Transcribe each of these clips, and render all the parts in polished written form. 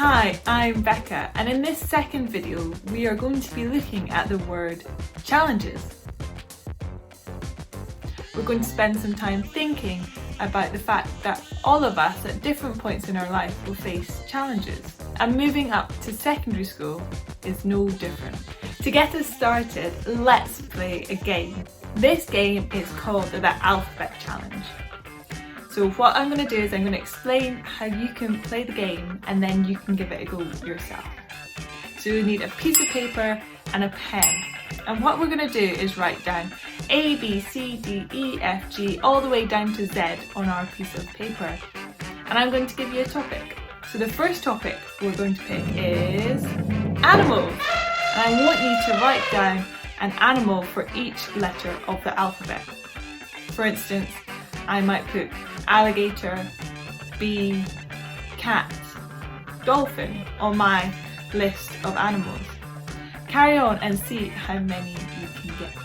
Hi, I'm Becca, and in this second video we are going to be looking at the word challenges. We're going to spend some time thinking about the fact that all of us at different points in our life will face challenges, and moving up to secondary school is no different. To get us started, let's play a game. This game is called the Alphabet Challenge. So what I'm going to do is I'm going to explain how you can play the game and then you can give it a go yourself. So you need a piece of paper and a pen. And what we're going to do is write down A, B, C, D, E, F, G, all the way down to Z on our piece of paper. And I'm going to give you a topic. So the first topic we're going to pick is animals. And I want you to write down an animal for each letter of the alphabet. For instance, I might put alligator, bee, cat, dolphin on my list of animals. Carry on and see how many you can get.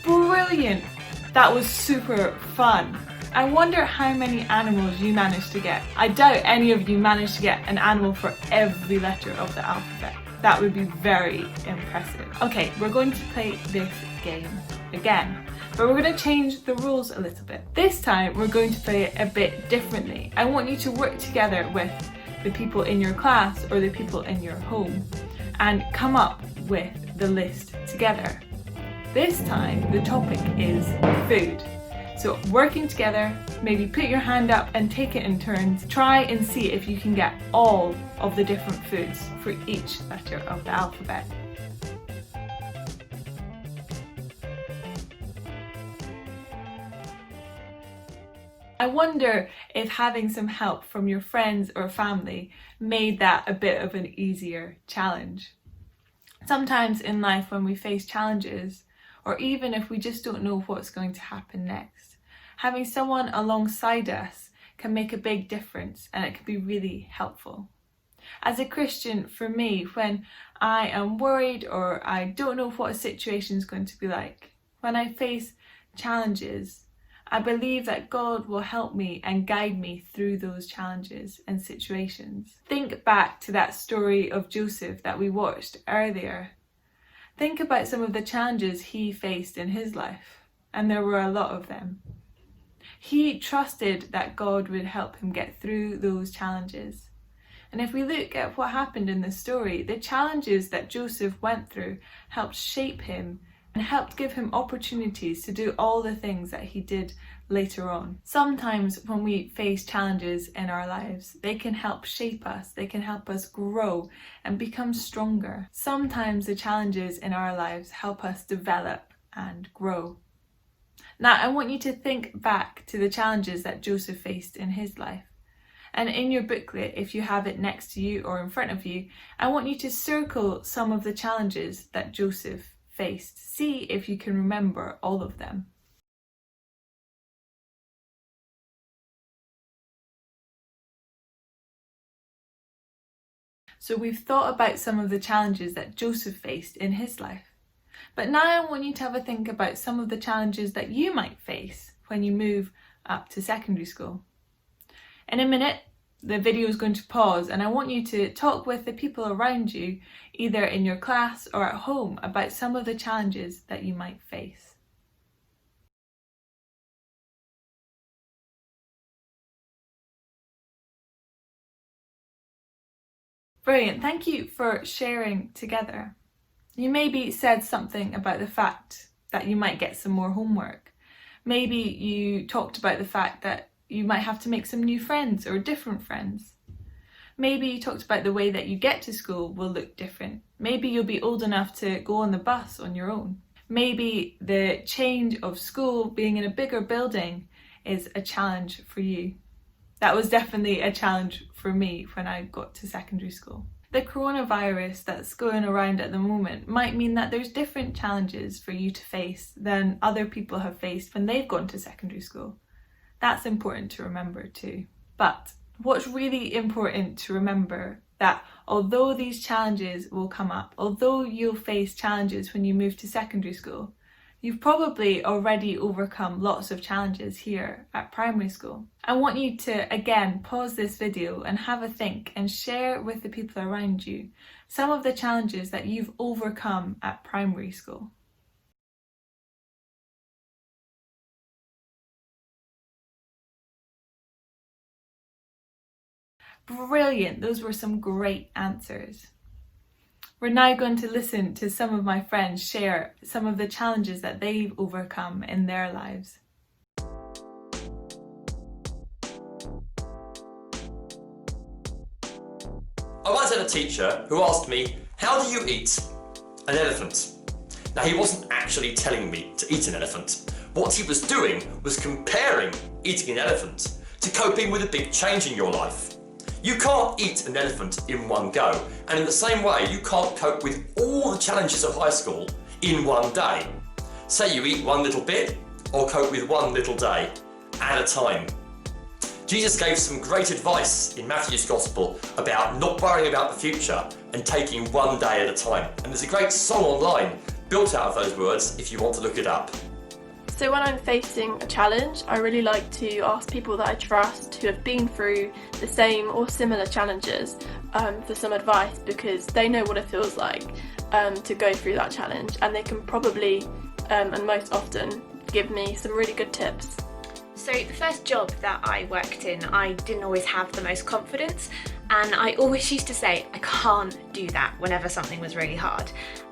Brilliant! That was super fun. I wonder how many animals you managed to get. I doubt any of you managed to get an animal for every letter of the alphabet. That would be very impressive. Okay, we're going to play this game again, but we're going to change the rules a little bit. This time we're going to play it a bit differently. I want you to work together with the people in your class or the people in your home and come up with the list together. This time the topic is food. So working together, maybe put your hand up and take it in turns. Try and see if you can get all of the different foods for each letter of the alphabet. I wonder if having some help from your friends or family made that a bit of an easier challenge. Sometimes in life when we face challenges, or even if we just don't know what's going to happen next, having someone alongside us can make a big difference and it can be really helpful. As a Christian, for me, when I am worried or I don't know what a situation is going to be like, when I face challenges, I believe that God will help me and guide me through those challenges and situations. Think back to that story of Joseph that we watched earlier. Think about some of the challenges he faced in his life, and there were a lot of them. He trusted that God would help him get through those challenges. And if we look at what happened in the story, the challenges that Joseph went through helped shape him and helped give him opportunities to do all the things that he did later on. Sometimes when we face challenges in our lives, they can help shape us, they can help us grow and become stronger. Sometimes the challenges in our lives help us develop and grow. Now, I want you to think back to the challenges that Joseph faced in his life. And in your booklet, if you have it next to you or in front of you, I want you to circle some of the challenges that Joseph faced. See if you can remember all of them. So we've thought about some of the challenges that Joseph faced in his life. But now I want you to have a think about some of the challenges that you might face when you move up to secondary school. In a minute, the video is going to pause and I want you to talk with the people around you, either in your class or at home, about some of the challenges that you might face. Brilliant, thank you for sharing together. You maybe said something about the fact that you might get some more homework. Maybe you talked about the fact that you might have to make some new friends or different friends. Maybe you talked about the way that you get to school will look different. Maybe you'll be old enough to go on the bus on your own. Maybe the change of school, being in a bigger building, is a challenge for you. That was definitely a challenge for me when I got to secondary school. The coronavirus that's going around at the moment might mean that there's different challenges for you to face than other people have faced when they've gone to secondary school. That's important to remember too. But what's really important to remember, that although these challenges will come up, although you'll face challenges when you move to secondary school, You've probably already overcome lots of challenges here at primary school. I want you to again pause this video and have a think and share with the people around you some of the challenges that you've overcome at primary school. Brilliant, those were some great answers. We're now going to listen to some of my friends share some of the challenges that they've overcome in their lives. I once had a teacher who asked me, "How do you eat an elephant?" Now, he wasn't actually telling me to eat an elephant. What he was doing was comparing eating an elephant to coping with a big change in your life. You can't eat an elephant in one go, and in the same way, you can't cope with all the challenges of high school in one day. Say you eat one little bit, or cope with one little day at a time. Jesus gave some great advice in Matthew's Gospel about not worrying about the future and taking one day at a time. And there's a great song online built out of those words if you want to look it up. So when I'm facing a challenge, I really like to ask people that I trust who have been through the same or similar challenges for some advice, because they know what it feels like to go through that challenge, and they can probably and most often give me some really good tips. So the first job that I worked in, I didn't always have the most confidence, and I always used to say I can't do that whenever something was really hard,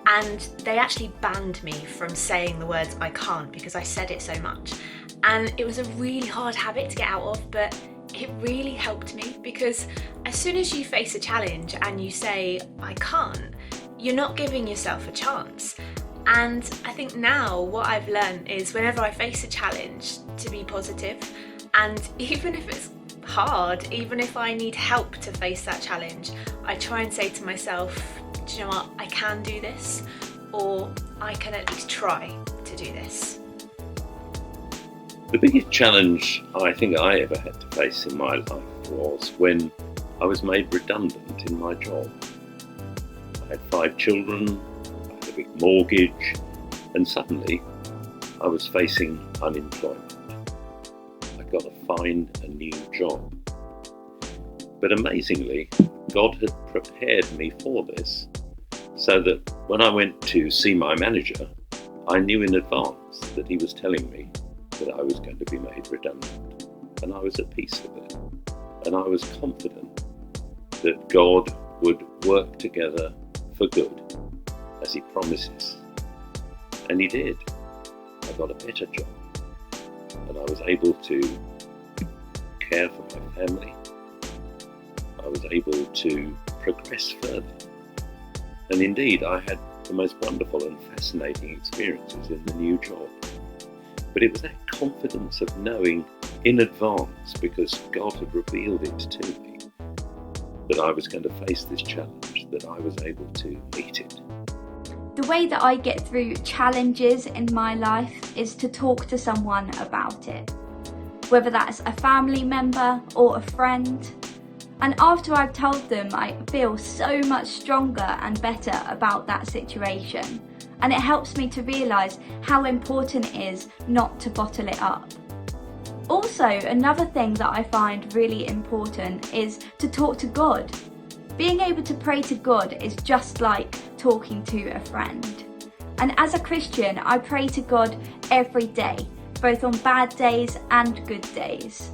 and they actually banned me from saying the words I can't because I said it so much. And it was a really hard habit to get out of, but it really helped me, because as soon as you face a challenge and you say I can't, you're not giving yourself a chance. And I think now what I've learned is whenever I face a challenge, to be positive, and even if it's hard, even if I need help to face that challenge, I try and say to myself, do you know what, I can do this, or I can at least try to do this. The biggest challenge I think I ever had to face in my life was when I was made redundant in my job. I had 5 children, I had a big mortgage, and suddenly I was facing unemployment. I got to find a new job. But amazingly, God had prepared me for this, so that when I went to see my manager, I knew in advance that he was telling me that I was going to be made redundant, and I was at peace with it. And I was confident that God would work together for good, as he promises. And he did. I got a better job, and I was able to care for my family. I was able to progress further. And indeed, I had the most wonderful and fascinating experiences in the new job. But it was that confidence of knowing in advance, because God had revealed it to me, that I was going to face this challenge, that I was able to meet it. The way that I get through challenges in my life is to talk to someone about it, whether that's a family member or a friend. And after I've told them, I feel so much stronger and better about that situation. And it helps me to realise how important it is not to bottle it up. Also, another thing that I find really important is to talk to God. Being able to pray to God is just like talking to a friend. And as a Christian, I pray to God every day, both on bad days and good days.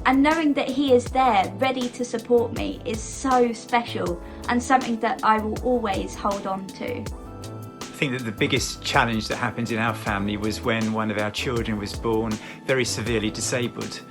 And knowing that he is there, ready to support me, is so special and something that I will always hold on to. I think that the biggest challenge that happened in our family was when one of our children was born very severely disabled.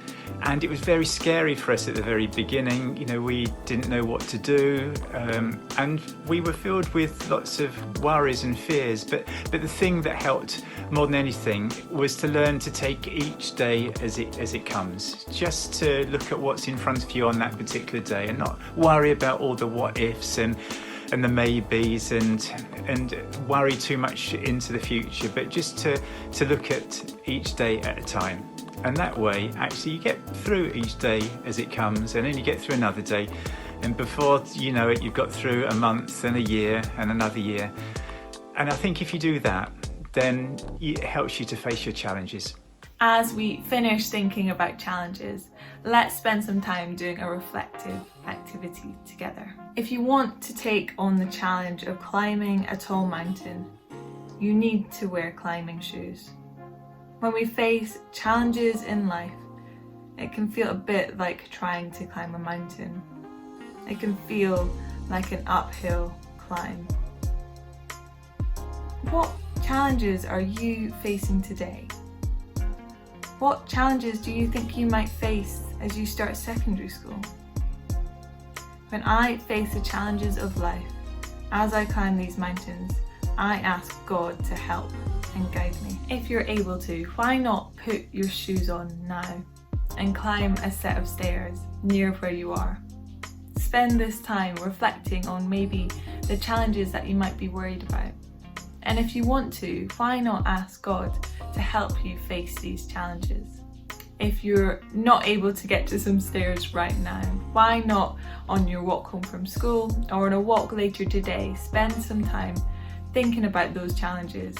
And it was very scary for us at the very beginning. You know, we didn't know what to do, and we were filled with lots of worries and fears. But the thing that helped more than anything was to learn to take each day as it comes. Just to look at what's in front of you on that particular day and not worry about all the what ifs and the maybes and worry too much into the future, but just to look at each day at a time. And that way, actually, you get through each day as it comes, and then you get through another day. And before you know it, you've got through a month and a year and another year. And I think if you do that, then it helps you to face your challenges. As we finish thinking about challenges, let's spend some time doing a reflective activity together. If you want to take on the challenge of climbing a tall mountain, you need to wear climbing shoes. When we face challenges in life, it can feel a bit like trying to climb a mountain. It can feel like an uphill climb. What challenges are you facing today? What challenges do you think you might face as you start secondary school? When I face the challenges of life, as I climb these mountains, I ask God to help and guide me. If you're able to, why not put your shoes on now and climb a set of stairs near where you are? Spend this time reflecting on maybe the challenges that you might be worried about. And if you want to, why not ask God to help you face these challenges? If you're not able to get to some stairs right now, why not on your walk home from school or on a walk later today, spend some time thinking about those challenges?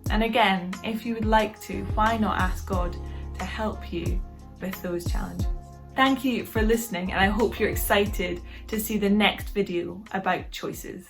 And again, if you would like to, why not ask God to help you with those challenges? Thank you for listening, and I hope you're excited to see the next video about choices.